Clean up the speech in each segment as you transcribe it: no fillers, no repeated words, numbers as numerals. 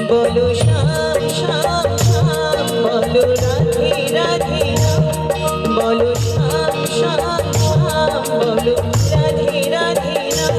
বলো শ্যাম শ্যাম শ্যাম, বলো রাধে রাধে রাম, বলো শ্যাম শ্যাম শ্যাম, বলো রাধে রাধে রাম।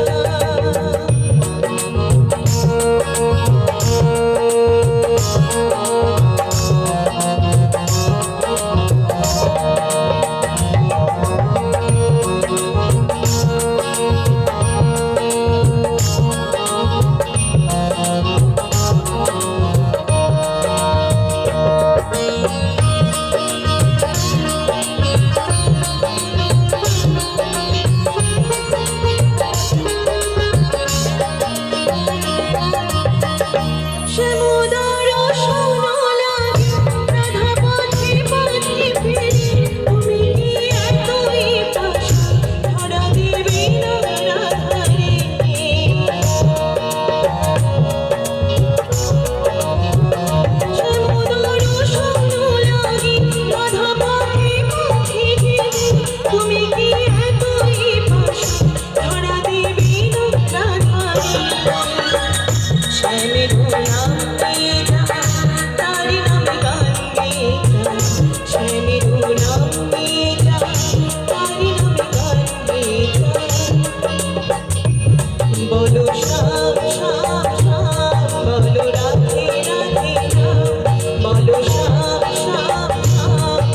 বলো শ্যাম শ্যাম শ্যাম, বলো রাধে রাধে রাম, বলো শ্যাম শ্যাম শ্যাম,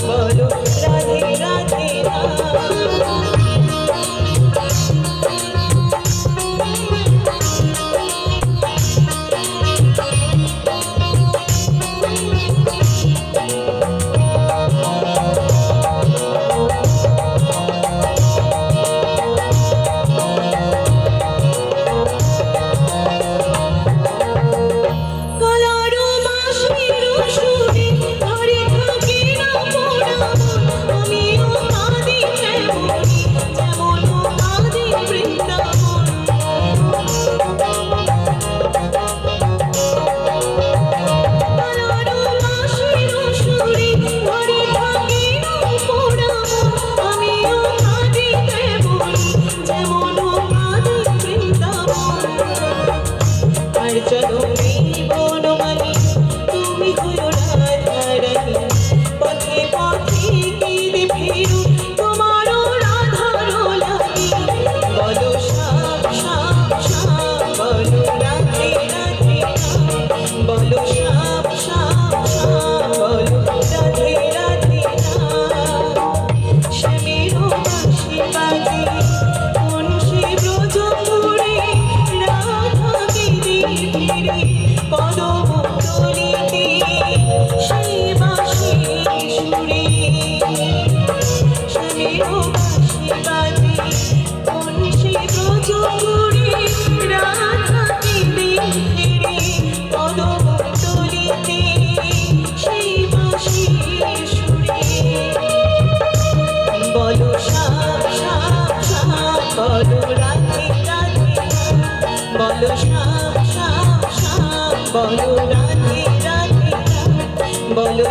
বলো রাধে রাধে রাম। চলো বনমালী, তুমি হলো রাধারানী, পথে পথে গিয়ে ফিরু তোমারও রাধার লাগি। বলো শ্যাম শ্যাম শ্যাম, বলো রাধে রাধে রাম, বলো শ্যাম শ্যাম শ্যাম, বলো রাধে রাধে রাম। শ্যামেরও বাঁশি বাজে কোন সে ব্রজ ঘুরে, রাধাকে ফিরে কদম তলিতে সেই বাঁশির সুরে। শ্যামেরও বাঁশি বাজে কোন সে ব্রজ ঘুরে, রাধাকে ফিরে কদম তলিতে সেই বাঁশির সুরে। বলো শ্যাম শ্যাম শ্যাম, বলো রাধে রাধে রাম, বলো শ্যাম শ্যাম শ্যাম, বলো রাধে রাধে রাম, বলো